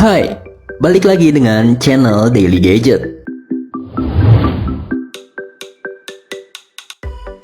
Hai, balik lagi dengan channel Daily Gadget.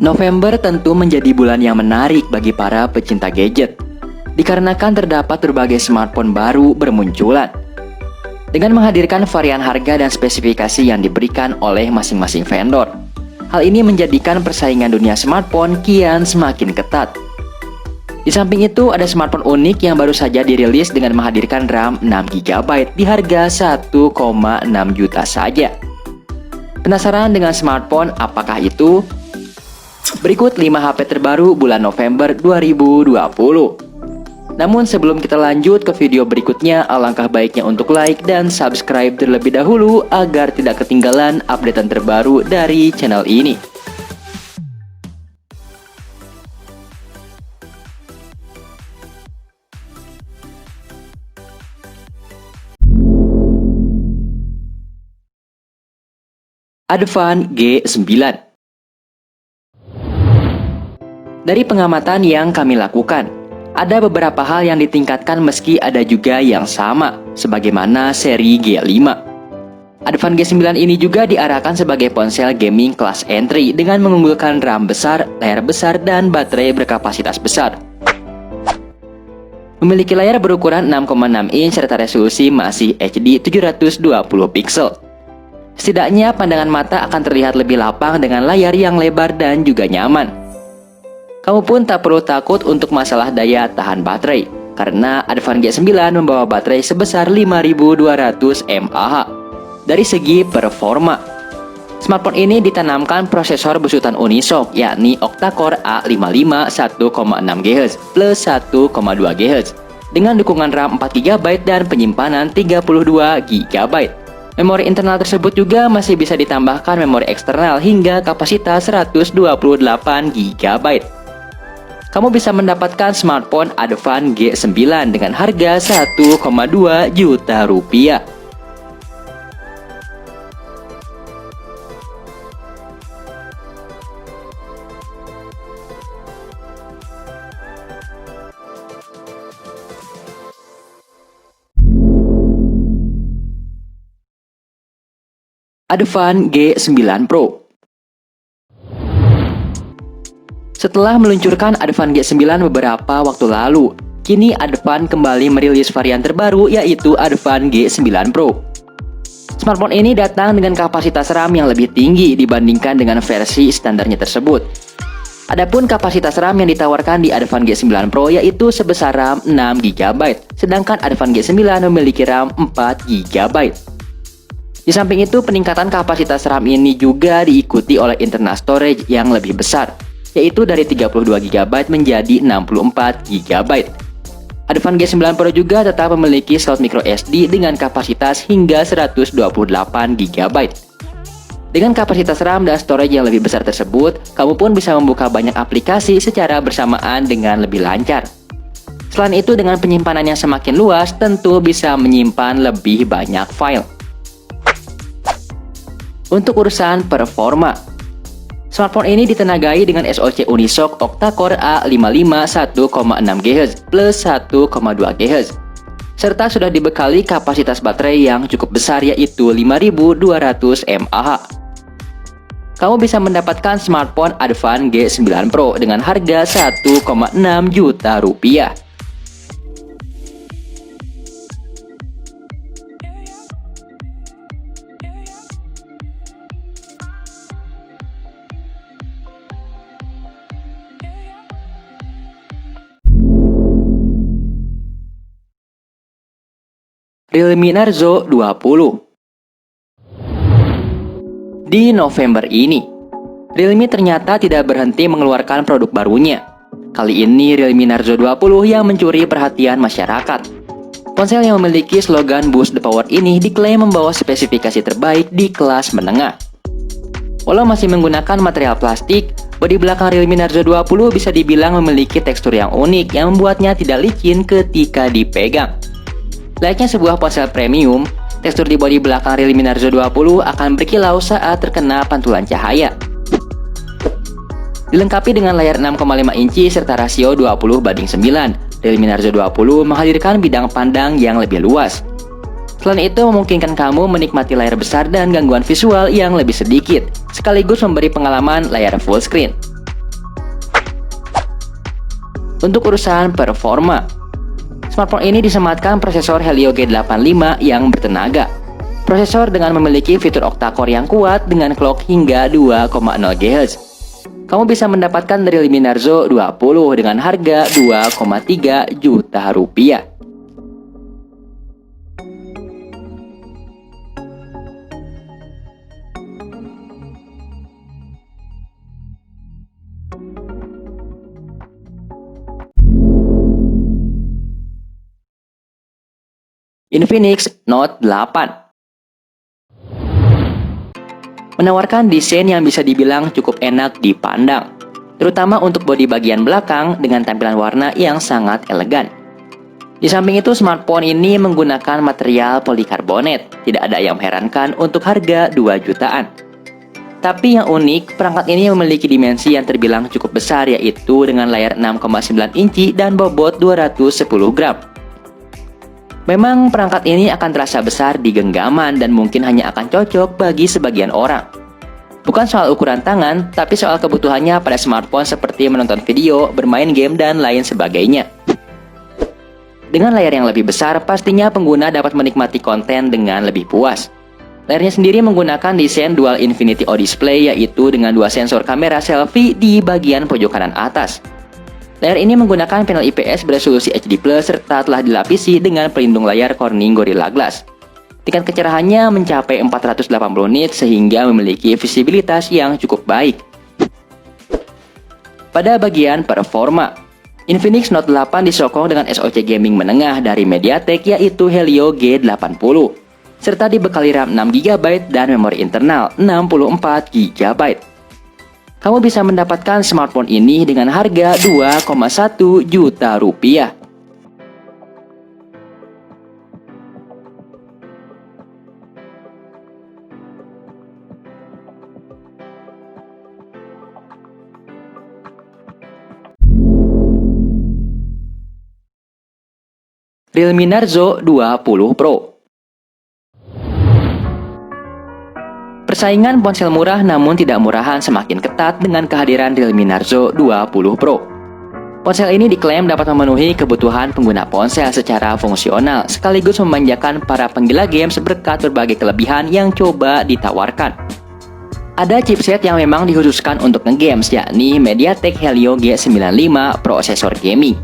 November tentu menjadi bulan yang menarik bagi para pecinta gadget, dikarenakan terdapat berbagai smartphone baru bermunculan. Dengan menghadirkan varian harga dan spesifikasi yang diberikan oleh masing-masing vendor, hal ini menjadikan persaingan dunia smartphone kian semakin ketat. Di samping itu, ada smartphone unik yang baru saja dirilis dengan menghadirkan RAM 6GB di harga 1,6 juta saja. Penasaran dengan smartphone apakah itu? Berikut 5 HP terbaru bulan November 2020. Namun sebelum kita lanjut ke video berikutnya, alangkah baiknya untuk like dan subscribe terlebih dahulu agar tidak ketinggalan updatean terbaru dari channel ini. Advan G9. Dari pengamatan yang kami lakukan, ada beberapa hal yang ditingkatkan meski ada juga yang sama, sebagaimana seri G5. Advan G9 ini juga diarahkan sebagai ponsel gaming kelas entry dengan mengunggulkan RAM besar, layar besar, dan baterai berkapasitas besar. Memiliki layar berukuran 6,6 inch serta resolusi masih HD 720 pixel. Setidaknya pandangan mata akan terlihat lebih lapang dengan layar yang lebar dan juga nyaman. Kamu pun tak perlu takut untuk masalah daya tahan baterai, karena Advan G9 membawa baterai sebesar 5200 mAh. Dari segi performa, smartphone ini ditanamkan prosesor besutan Unisoc, yakni octa-core A55 1,6 GHz plus 1,2 GHz, dengan dukungan RAM 4GB dan penyimpanan 32GB. Memori internal tersebut juga masih bisa ditambahkan memori eksternal hingga kapasitas 128GB. Kamu bisa mendapatkan smartphone Advan G9 dengan harga 1,2 juta rupiah. Advan G9 Pro. Setelah meluncurkan Advan G9 beberapa waktu lalu, kini Advan kembali merilis varian terbaru, yaitu Advan G9 Pro. Smartphone ini datang dengan kapasitas RAM yang lebih tinggi dibandingkan dengan versi standarnya tersebut. Adapun kapasitas RAM yang ditawarkan di Advan G9 Pro yaitu sebesar RAM 6GB, sedangkan Advan G9 memiliki RAM 4GB. Di samping itu, peningkatan kapasitas RAM ini juga diikuti oleh internal storage yang lebih besar, yaitu dari 32GB menjadi 64GB. Advan G9 Pro juga tetap memiliki slot microSD dengan kapasitas hingga 128GB. Dengan kapasitas RAM dan storage yang lebih besar tersebut, kamu pun bisa membuka banyak aplikasi secara bersamaan dengan lebih lancar. Selain itu, dengan penyimpanan yang semakin luas, tentu bisa menyimpan lebih banyak file. Untuk urusan performa, smartphone ini ditenagai dengan SoC Unisoc octa-core A55 1,6 GHz plus 1,2 GHz, serta sudah dibekali kapasitas baterai yang cukup besar, yaitu 5200 mAh. Kamu bisa mendapatkan smartphone Advan G9 Pro dengan harga 1,6 juta rupiah. Realme Narzo 20. Di November ini, Realme ternyata tidak berhenti mengeluarkan produk barunya. Kali ini Realme Narzo 20 yang mencuri perhatian masyarakat. Ponsel yang memiliki slogan Boost the Power ini diklaim membawa spesifikasi terbaik di kelas menengah. Walau masih menggunakan material plastik, bodi belakang Realme Narzo 20 bisa dibilang memiliki tekstur yang unik yang membuatnya tidak licin ketika dipegang. Layaknya sebuah ponsel premium, tekstur di bodi belakang Realme Narzo 20 akan berkilau saat terkena pantulan cahaya. Dilengkapi dengan layar 6,5 inci serta rasio 20:9, Realme Narzo 20 menghadirkan bidang pandang yang lebih luas. Selain itu, memungkinkan kamu menikmati layar besar dan gangguan visual yang lebih sedikit, sekaligus memberi pengalaman layar full screen. Untuk urusan performa, smartphone ini disematkan prosesor Helio G85 yang bertenaga. Prosesor dengan memiliki fitur octa-core yang kuat dengan clock hingga 2,0 GHz. Kamu bisa mendapatkan Realme Narzo 20 dengan harga 2,3 juta rupiah. Infinix Note 8 menawarkan desain yang bisa dibilang cukup enak dipandang, terutama untuk bodi bagian belakang dengan tampilan warna yang sangat elegan. Di samping itu, smartphone ini menggunakan material polikarbonat, tidak ada yang mengherankan untuk harga 2 jutaan. Tapi yang unik, perangkat ini memiliki dimensi yang terbilang cukup besar, yaitu dengan layar 6,9 inci dan bobot 210 gram. Memang perangkat ini akan terasa besar di genggaman dan mungkin hanya akan cocok bagi sebagian orang. Bukan soal ukuran tangan, tapi soal kebutuhannya pada smartphone seperti menonton video, bermain game, dan lain sebagainya. Dengan layar yang lebih besar, pastinya pengguna dapat menikmati konten dengan lebih puas. Layarnya sendiri menggunakan desain Dual Infinity O Display, yaitu dengan dua sensor kamera selfie di bagian pojok kanan atas. Layar ini menggunakan panel IPS beresolusi HD+, serta telah dilapisi dengan pelindung layar Corning Gorilla Glass. Tingkat kecerahannya mencapai 480 nits sehingga memiliki visibilitas yang cukup baik. Pada bagian performa, Infinix Note 8 disokong dengan SoC gaming menengah dari MediaTek, yaitu Helio G80, serta dibekali RAM 6GB dan memori internal 64 GB. Kamu bisa mendapatkan smartphone ini dengan harga 2,1 juta rupiah. Realme Narzo 20 Pro. Persaingan ponsel murah namun tidak murahan semakin ketat dengan kehadiran Realme Narzo 20 Pro. Ponsel ini diklaim dapat memenuhi kebutuhan pengguna ponsel secara fungsional, sekaligus memanjakan para penggila games berkat berbagai kelebihan yang coba ditawarkan. Ada chipset yang memang dikhususkan untuk nge-games, yakni MediaTek Helio G95 prosesor gaming,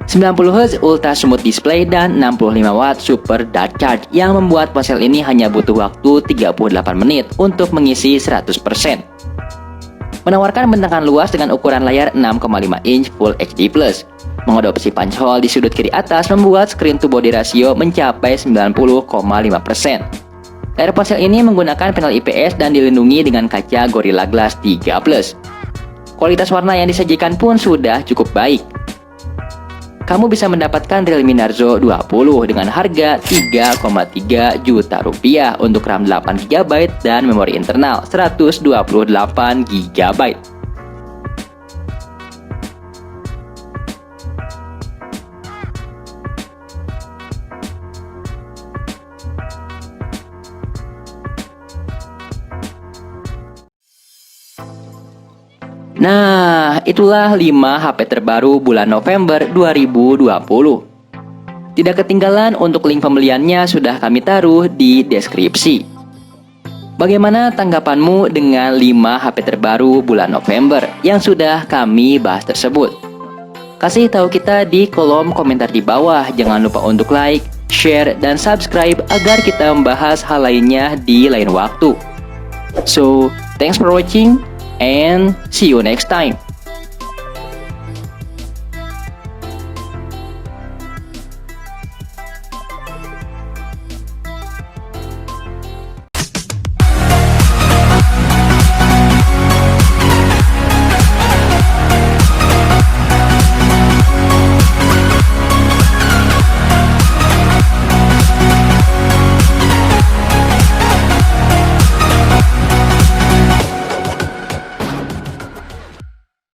90Hz Ultra Smooth Display, dan 65W Super Dark Charge yang membuat ponsel ini hanya butuh waktu 38 menit untuk mengisi 100%. Menawarkan bentangan luas dengan ukuran layar 6,5 inch Full HD+. Mengadopsi punch hole di sudut kiri atas membuat screen to body ratio mencapai 90,5%. Layar ponsel ini menggunakan panel IPS dan dilindungi dengan kaca Gorilla Glass 3+. Kualitas warna yang disajikan pun sudah cukup baik. Kamu bisa mendapatkan Realme Narzo 20 dengan harga 3,3 juta rupiah untuk RAM 8GB dan memori internal 128GB. Nah, itulah 5 HP terbaru bulan November 2020. Tidak ketinggalan, untuk link pembeliannya sudah kami taruh di deskripsi. Bagaimana tanggapanmu dengan 5 HP terbaru bulan November yang sudah kami bahas tersebut? Kasih tahu kita di kolom komentar di bawah. Jangan lupa untuk like, share, dan subscribe agar kita membahas hal lainnya di lain waktu. So, thanks for watching and see you next time.